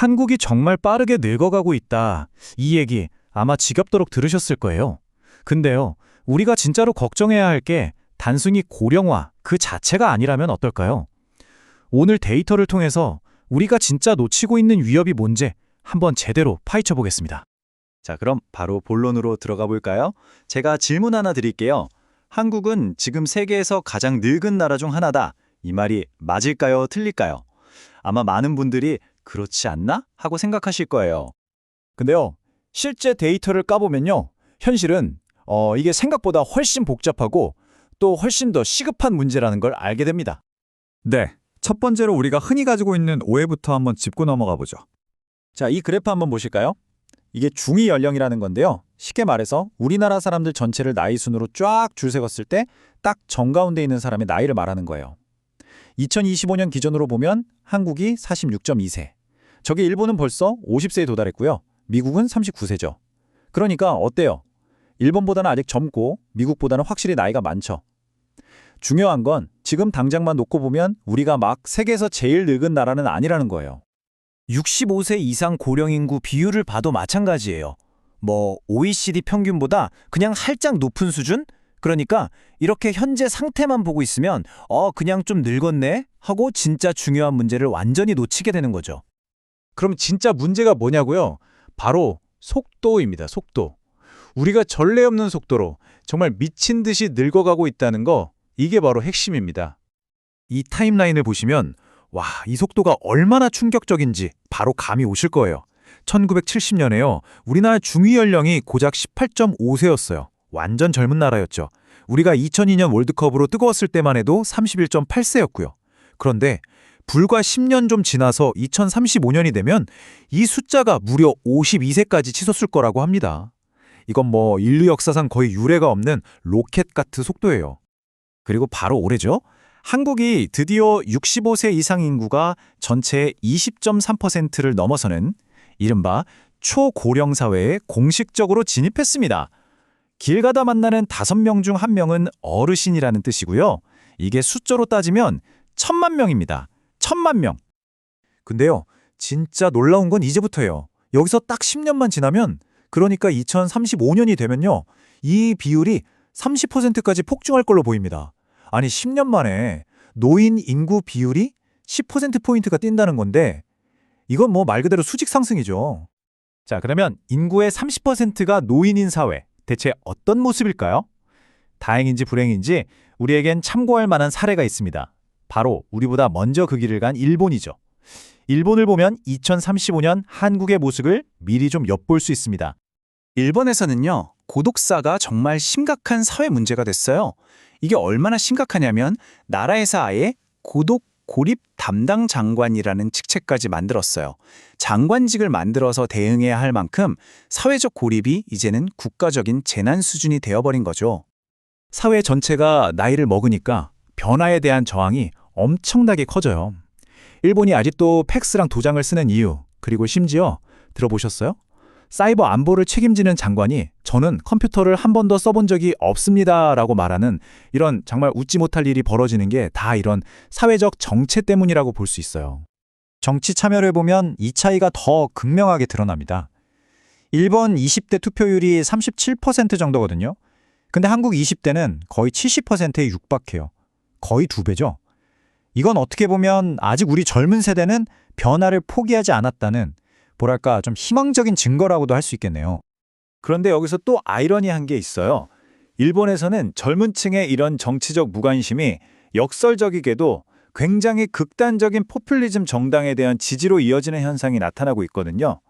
한국이 정말 빠르게 늙어가고 있다. 이 얘기 아마 지겹도록 들으셨을 거예요. 근데요, 우리가 진짜로 걱정해야 할 게 단순히 고령화 그 자체가 아니라면 어떨까요? 오늘 데이터를 통해서 우리가 진짜 놓치고 있는 위협이 뭔지 한번 제대로 파헤쳐 보겠습니다. 자, 그럼 바로 본론으로 들어가 볼까요? 제가 질문 하나 드릴게요. 한국은 지금 세계에서 가장 늙은 나라 중 하나다. 이 말이 맞을까요? 틀릴까요? 아마 많은 분들이 그렇지 않나? 하고 생각하실 거예요. 근데요, 실제 데이터를 까보면요, 현실은 이게 생각보다 훨씬 복잡하고 또 훨씬 더 시급한 문제라는 걸 알게 됩니다. 네, 첫 번째로 우리가 흔히 가지고 있는 오해부터 한번 짚고 넘어가 보죠. 자, 이 그래프 한번 보실까요? 이게 중위 연령이라는 건데요. 쉽게 말해서 우리나라 사람들 전체를 나이 순으로 쫙 줄 세웠을 때 딱 정가운데 있는 사람의 나이를 말하는 거예요. 2025년 기준으로 보면 한국이 46.2세. 저게 일본은 벌써 50세에 도달했고요. 미국은 39세죠. 그러니까 어때요? 일본보다는 아직 젊고 미국보다는 확실히 나이가 많죠. 중요한 건 지금 당장만 놓고 보면 우리가 막 세계에서 제일 늙은 나라는 아니라는 거예요. 65세 이상 고령 인구 비율을 봐도 마찬가지예요. OECD 평균보다 그냥 살짝 높은 수준? 그러니까 이렇게 현재 상태만 보고 있으면 그냥 좀 늙었네? 하고 진짜 중요한 문제를 완전히 놓치게 되는 거죠. 그럼 진짜 문제가 뭐냐고요? 바로 속도입니다. 속도. 우리가 전례 없는 속도로 정말 미친 듯이 늙어가고 있다는 거, 이게 바로 핵심입니다. 이 타임라인을 보시면 이 속도가 얼마나 충격적인지 바로 감이 오실 거예요. 1970년에요. 우리나라 중위 연령이 고작 18.5세였어요. 완전 젊은 나라였죠. 우리가 2002년 월드컵으로 뜨거웠을 때만 해도 31.8세였고요. 그런데 불과 10년 좀 지나서 2035년이 되면 이 숫자가 무려 52세까지 치솟을 거라고 합니다. 이건 인류 역사상 거의 유례가 없는 로켓 같은 속도예요. 그리고 바로 올해죠. 한국이 드디어 65세 이상 인구가 전체의 20.3%를 넘어서는 이른바 초고령 사회에 공식적으로 진입했습니다. 길 가다 만나는 5명 중 1명은 어르신이라는 뜻이고요. 이게 숫자로 따지면 1,000만 명입니다. 1,000만 명. 근데요, 진짜 놀라운 건 이제부터예요. 여기서 딱 10년만 지나면, 그러니까 2035년이 되면요, 이 비율이 30%까지 폭증할 걸로 보입니다. 아니, 10년 만에 노인 인구 비율이 10%포인트가 뛴다는 건데, 이건 말 그대로 수직 상승이죠. 자, 그러면 인구의 30%가 노인인 사회, 대체 어떤 모습일까요? 다행인지 불행인지 우리에겐 참고할 만한 사례가 있습니다. 바로 우리보다 먼저 그 길을 간 일본이죠. 일본을 보면 2035년 한국의 모습을 미리 좀 엿볼 수 있습니다. 일본에서는요, 고독사가 정말 심각한 사회 문제가 됐어요. 이게 얼마나 심각하냐면 나라에서 아예 고독 고립 담당 장관이라는 직책까지 만들었어요. 장관직을 만들어서 대응해야 할 만큼 사회적 고립이 이제는 국가적인 재난 수준이 되어버린 거죠. 사회 전체가 나이를 먹으니까 변화에 대한 저항이 엄청나게 커져요. 일본이 아직도 팩스랑 도장을 쓰는 이유, 그리고 심지어 들어보셨어요? 사이버 안보를 책임지는 장관이 저는 컴퓨터를 한 번도 써본 적이 없습니다 라고 말하는, 이런 정말 웃지 못할 일이 벌어지는 게 다 이런 사회적 정체 때문이라고 볼 수 있어요. 정치 참여를 보면 이 차이가 더 극명하게 드러납니다. 일본 20대 투표율이 37% 정도거든요. 근데 한국 20대는 거의 70%에 육박해요. 거의 2배죠. 이건 어떻게 보면 아직 우리 젊은 세대는 변화를 포기하지 않았다는, 뭐랄까 좀 희망적인 증거라고도 할 수 있겠네요. 그런데 여기서 또 아이러니한 게 있어요. 일본에서는 젊은 층의 이런 정치적 무관심이 역설적이게도 굉장히 극단적인 포퓰리즘 정당에 대한 지지로 이어지는 현상이 나타나고 있거든요.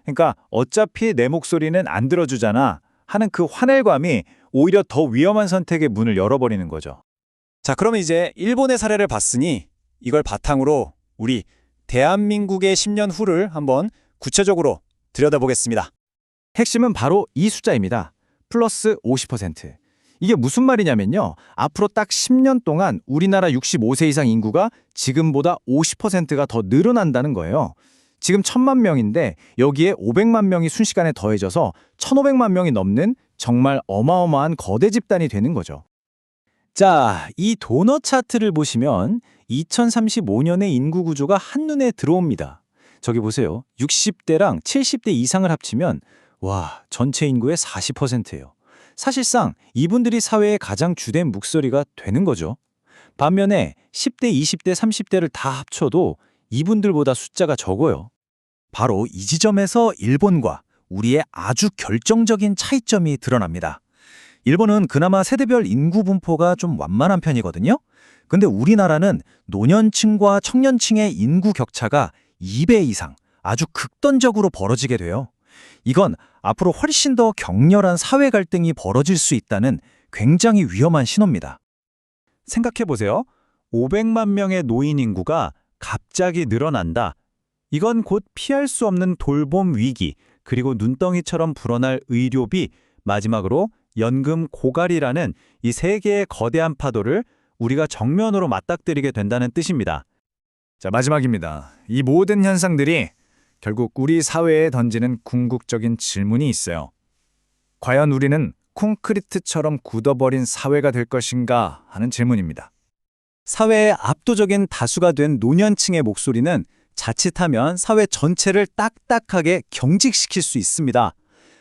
그러니까 어차피 내 목소리는 안 들어주잖아 하는 그 환멸감이 오히려 더 위험한 선택의 문을 열어버리는 거죠. 자, 그러면 이제 일본의 사례를 봤으니 이걸 바탕으로 우리 대한민국의 10년 후를 한번 구체적으로 들여다보겠습니다. 핵심은 바로 이 숫자입니다. 플러스 50%. 이게 무슨 말이냐면요. 앞으로 딱 10년 동안 우리나라 65세 이상 인구가 지금보다 50%가 더 늘어난다는 거예요. 지금 1,000만 명인데 여기에 500만 명이 순식간에 더해져서 1,500만 명이 넘는 정말 어마어마한 거대 집단이 되는 거죠. 자, 이 도넛 차트를 보시면 2035년의 인구 구조가 한눈에 들어옵니다. 저기 보세요. 60대랑 70대 이상을 합치면 와, 전체 인구의 40%예요. 사실상 이분들이 사회의 가장 주된 목소리가 되는 거죠. 반면에 10대, 20대, 30대를 다 합쳐도 이분들보다 숫자가 적어요. 바로 이 지점에서 일본과 우리의 아주 결정적인 차이점이 드러납니다. 일본은 그나마 세대별 인구 분포가 좀 완만한 편이거든요. 근데 우리나라는 노년층과 청년층의 인구 격차가 2배 이상 아주 극단적으로 벌어지게 돼요. 이건 앞으로 훨씬 더 격렬한 사회 갈등이 벌어질 수 있다는 굉장히 위험한 신호입니다. 생각해보세요. 500만 명의 노인 인구가 갑자기 늘어난다. 이건 곧 피할 수 없는 돌봄 위기, 그리고 눈덩이처럼 불어날 의료비, 마지막으로 연금 고갈이라는 이 세 개의 거대한 파도를 우리가 정면으로 맞닥뜨리게 된다는 뜻입니다. 자, 마지막입니다. 이 모든 현상들이 결국 우리 사회에 던지는 궁극적인 질문이 있어요. 과연 우리는 콘크리트처럼 굳어버린 사회가 될 것인가 하는 질문입니다. 사회의 압도적인 다수가 된 노년층의 목소리는 자칫하면 사회 전체를 딱딱하게 경직시킬 수 있습니다.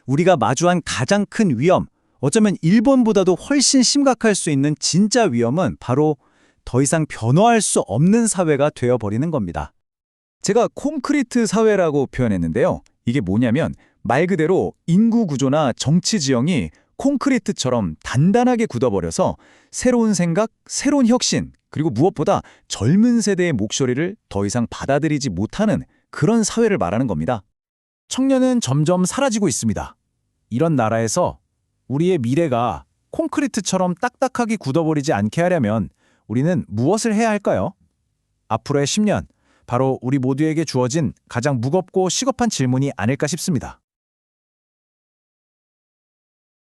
우리가 마주한 가장 큰 위험, 어쩌면 일본보다도 훨씬 심각할 수 있는 진짜 위험은 바로 더 이상 변화할 수 없는 사회가 되어버리는 겁니다. 제가 콘크리트 사회라고 표현했는데요. 이게 뭐냐면 말 그대로 인구 구조나 정치 지형이 콘크리트처럼 단단하게 굳어버려서 새로운 생각, 새로운 혁신, 그리고 무엇보다 젊은 세대의 목소리를 더 이상 받아들이지 못하는 그런 사회를 말하는 겁니다. 청년은 점점 사라지고 있습니다. 이런 나라에서 우리의 미래가 콘크리트처럼 딱딱하게 굳어버리지 않게 하려면 우리는 무엇을 해야 할까요? 앞으로의 10년, 바로 우리 모두에게 주어진 가장 무겁고 시급한 질문이 아닐까 싶습니다.